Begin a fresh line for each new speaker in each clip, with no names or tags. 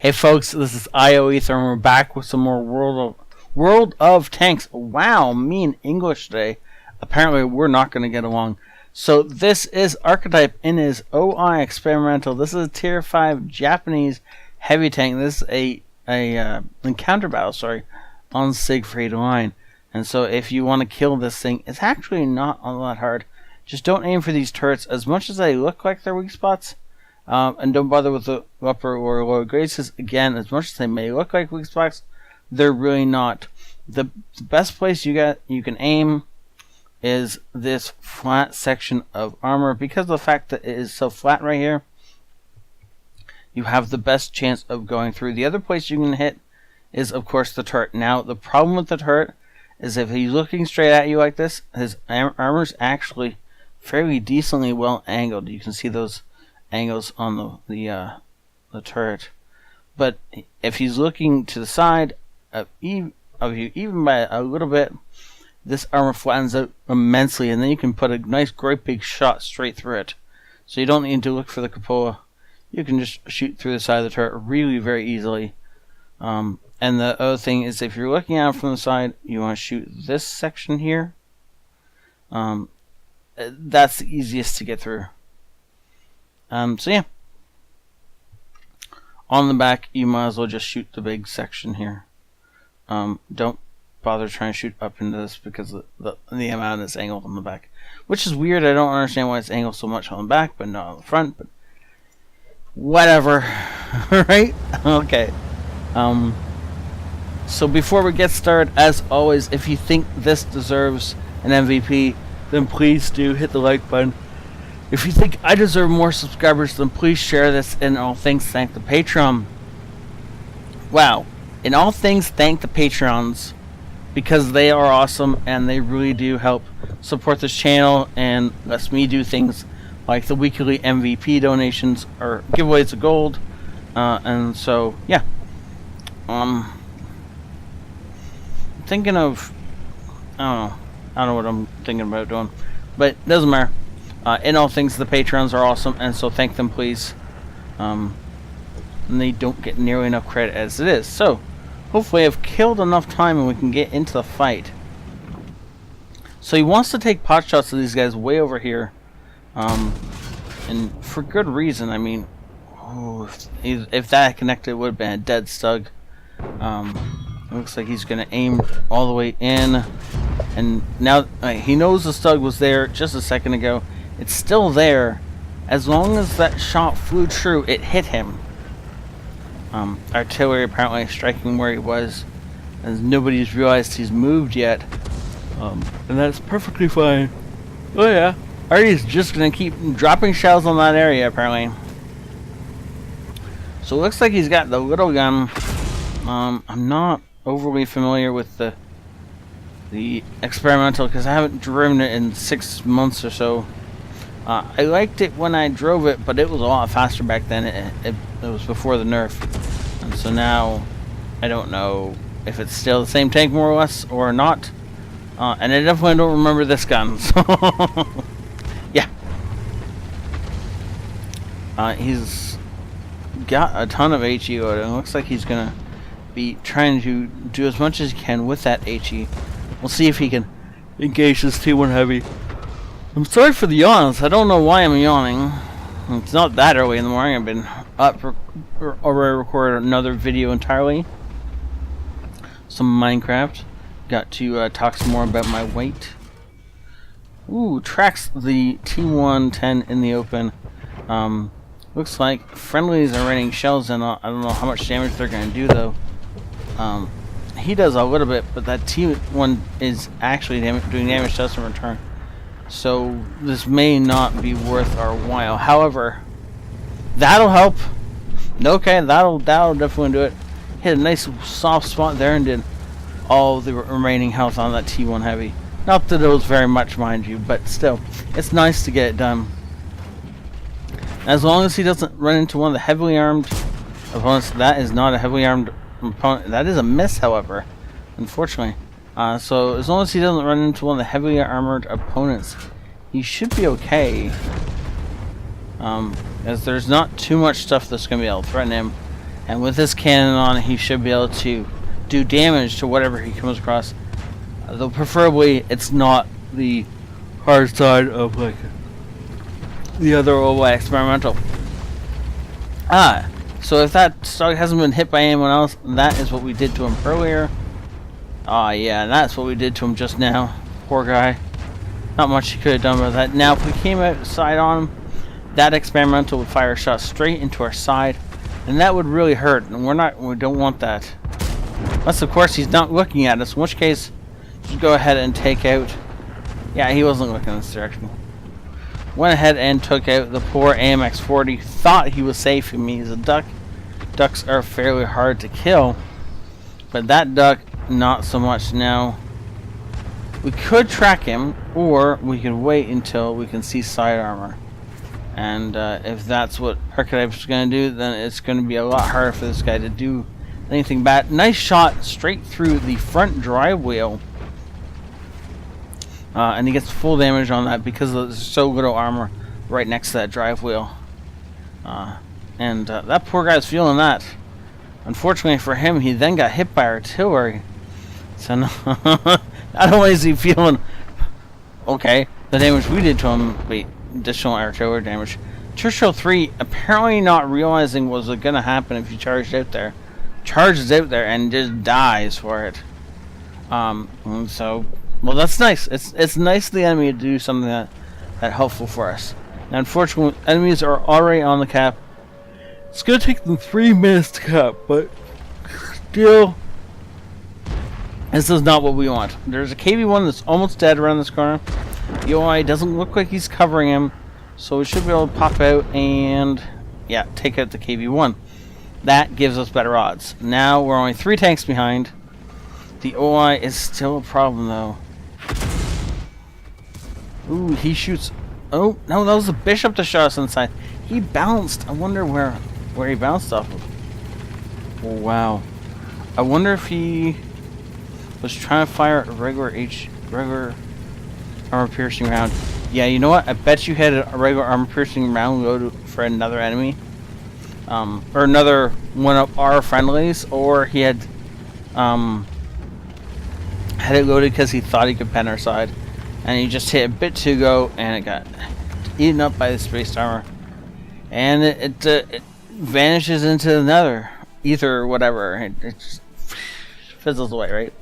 Hey folks, this is ioEther and we're back with some more World of Tanks. Wow, me in English today. Apparently we're not going to get along. So this is Archetype in his OI Experimental. This is a Tier 5 Japanese heavy tank. This is a encounter battle, on Siegfried Line. And so if you want to kill this thing, it's actually not a lot hard. Just don't aim for these turrets. As much as they look like they're weak spots, and don't bother with the upper or lower grades, because again, as much as they may look like weak spots, they're really not. The best place you can aim is this flat section of armor. Because of the fact that it is so flat right here, you have the best chance of going through. The other place you can hit is, of course, the turret. Now, the problem with the turret is if he's looking straight at you like this, his armor's actually fairly decently well angled. You can see those angles on the turret. But if he's looking to the side of you, even by a little bit, this armor flattens out immensely, and then you can put a nice great big shot straight through it. So you don't need to look for the cupola. You can just shoot through the side of the turret really very easily. And the other thing is, if you're looking at it from the side, you want to shoot this section here. That's the easiest to get through. So yeah, on the back you might as well just shoot the big section here. Don't bother trying to shoot up into this because the amount is angled on the back, which is weird. I don't understand why it's angled so much on the back but not on the front, but whatever. Right? Okay. So before we get started, as always, if you think this deserves an MVP, then please do hit the like button. If you think I deserve more subscribers, then please share this. In all things, thank the Patreon. Wow. In all things, thank the Patreons, because they are awesome and they really do help support this channel and lets me do things like the weekly MVP donations or giveaways of gold. And so, yeah. I'm thinking of, I don't know what I'm thinking about doing, but it doesn't matter. In all things, the Patrons are awesome, and so thank them, please. And they don't get nearly enough credit as it is. So, hopefully I've killed enough time and we can get into the fight. So he wants to take pot shots of these guys way over here. And for good reason. I mean, if that connected, it would have been a dead stug. Looks like he's going to aim all the way in. And now he knows the stug was there just a second ago. It's still there. As long as that shot flew true, it hit him. Artillery apparently striking where he was, as nobody's realized he's moved yet. And that's perfectly fine. Oh yeah. Artie's just gonna keep dropping shells on that area apparently. So it looks like he's got the little gun. I'm not overly familiar with the experimental because I haven't driven it in 6 months or so. I liked it when I drove it, but it was a lot faster back then. It was before the nerf. And so now, I don't know if it's still the same tank more or less or not. And I definitely don't remember this gun. So yeah. He's got a ton of HE loaded. It looks like he's going to be trying to do as much as he can with that HE. We'll see if he can engage this T1 heavy. I'm sorry for the yawns. I don't know why I'm yawning. It's not that early in the morning. I've been up already recorded another video entirely. Some Minecraft. Got to talk some more about my weight. Ooh, tracks the T110 in the open. Looks like friendlies are raining shells in. I don't know how much damage they're going to do though. He does a little bit, but that T1 is actually doing damage to us in return. So this may not be worth our while. However, that'll help. Okay, that'll definitely do it. Hit a nice soft spot there and did all the remaining health on that T1 heavy. Not that it was very much, mind you, but still, it's nice to get it done. As long as he doesn't run into one of the heavily armed opponents. That is not a heavily armed opponent. That is a miss, however, unfortunately. So as long as he doesn't run into one of the heavily armored opponents, he should be okay. As there's not too much stuff that's going to be able to threaten him. And with this cannon on, he should be able to do damage to whatever he comes across. Though preferably, it's not the hard side of like the other OY experimental. So if that Stug hasn't been hit by anyone else, that is what we did to him earlier. Yeah, and that's what we did to him just now. Poor guy. Not much he could have done about that. Now, if we came outside on him, that experimental would fire a shot straight into our side, and that would really hurt, and we don't want that. Unless, of course, he's not looking at us, in which case, just go ahead and take out. Yeah, he wasn't looking in this direction. Went ahead and took out the poor AMX-40. Thought he was safe. I mean, he's a duck. Ducks are fairly hard to kill, but that duck, not so much. Now, we could track him, or we could wait until we can see side armor. And if that's what Archetype's going to do, then it's going to be a lot harder for this guy to do anything bad. Nice shot straight through the front drive wheel. And he gets full damage on that because there's so little armor right next to that drive wheel. That poor guy's feeling that. Unfortunately for him, he then got hit by artillery. So not only is he feeling okay, the damage we did to him, wait, additional artillery damage. Churchill 3 apparently not realizing what was going to happen if you charged out there. Charges out there and just dies for it. Well, that's nice. It's nice of the enemy to do something that helpful for us. Now, unfortunately, enemies are already on the cap. It's going to take them 3 minutes to cap, but still, this is not what we want. There's a KV-1 that's almost dead around this corner. The OI doesn't look like he's covering him, so we should be able to pop out and, yeah, take out the KV-1. That gives us better odds. Now we're only 3 tanks behind. The OI is still a problem, though. Ooh, he shoots. Oh, no, that was the bishop that shot us inside. He bounced. I wonder where he bounced off of. Oh, wow. I wonder if he was trying to fire a regular armor-piercing round. Yeah, you know what? I bet you had a regular armor-piercing round loaded for another enemy. Or another one of our friendlies. Or he had it loaded because he thought he could pen our side. And he just hit a bit too go, and it got eaten up by the space armor. And it vanishes into another ether or whatever. It just fizzles away, right?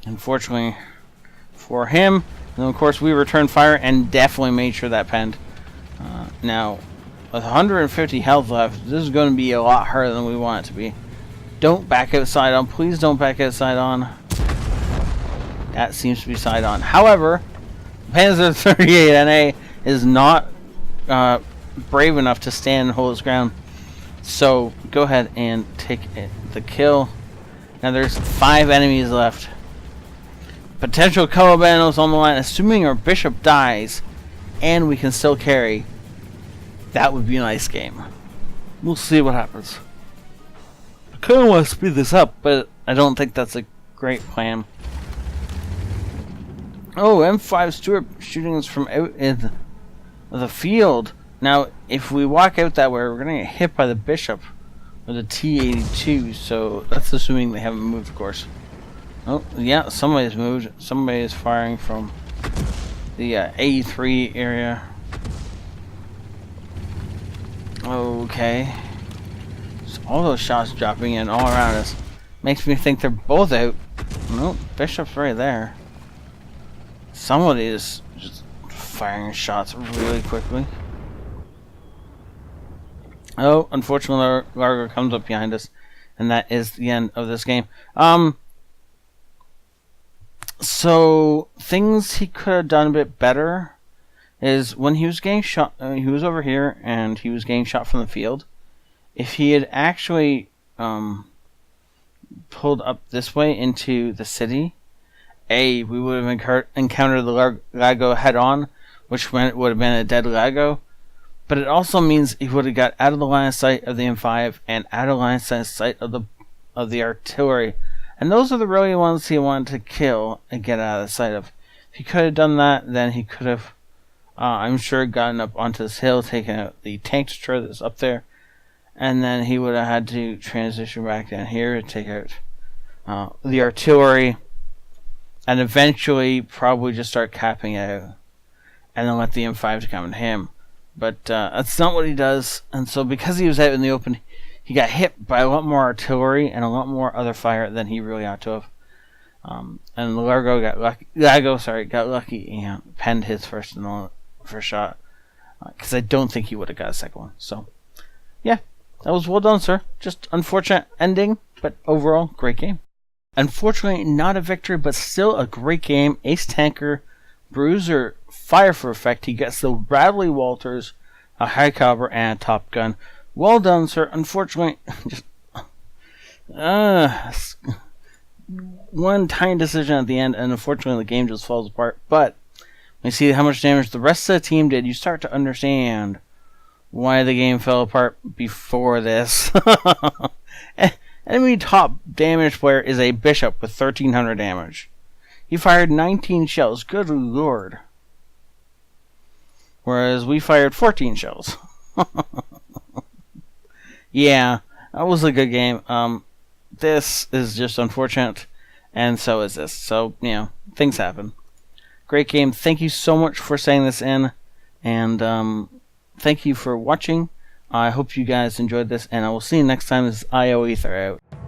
Unfortunately for him, and of course we returned fire and definitely made sure that penned. Now, with 150 health left, this is going to be a lot harder than we want it to be. Don't back outside on. Please don't back outside on. That seems to be side on. However, Panzer 38 NA is not brave enough to stand and hold his ground. So go ahead and take the kill. Now there's 5 enemies left. Potential Colobanos on the line. Assuming our bishop dies and we can still carry, that would be a nice game. We'll see what happens. I kind of want to speed this up, but I don't think that's a great plan. Oh, M5 Stewart shooting us from out in the field. Now, if we walk out that way, we're going to get hit by the bishop with a T-82, so that's assuming they haven't moved, of course. Oh, yeah, somebody's moved. Somebody is firing from the A3 area. Okay. So all those shots dropping in all around us makes me think they're both out. Nope, bishop's right there. Somebody is just firing shots really quickly. Oh, unfortunately, Largo comes up behind us, and that is the end of this game. So things he could have done a bit better is when he was getting shot. He was over here, and he was getting shot from the field. If he had actually pulled up this way into the city, we would have encountered the Lago head-on, which would have been a dead Lago. But it also means he would have got out of the line of sight of the M5 and out of the line of sight of the artillery. And those are the really ones he wanted to kill and get out of the sight of. If he could have done that, then he could have, I'm sure, gotten up onto this hill, taken out the tank destroyer that's up there, and then he would have had to transition back down here to take out the artillery, and eventually probably just start capping out, and then let the M5s come at him. But that's not what he does, and so because he was out in the open, he got hit by a lot more artillery and a lot more other fire than he really ought to have. And Lago got lucky and penned his first shot, because I don't think he would have got a second one. So, yeah, that was well done, sir. Just unfortunate ending, but overall, great game. Unfortunately, not a victory, but still a great game. Ace Tanker, Bruiser, fire for effect. He gets the Bradley Walters, a high caliber, and a Top Gun. Well done, sir. Unfortunately, just one tiny decision at the end, and unfortunately the game just falls apart. But when you see how much damage the rest of the team did, you start to understand why the game fell apart before this. Enemy top damage player is a Bishop with 1300 damage. He fired 19 shells. Good lord. Whereas we fired 14 shells. Yeah, that was a good game. This is just unfortunate, and so is this. So, things happen. Great game. Thank you so much for sending this in, and thank you for watching. I hope you guys enjoyed this, and I will see you next time. This is ioEther out.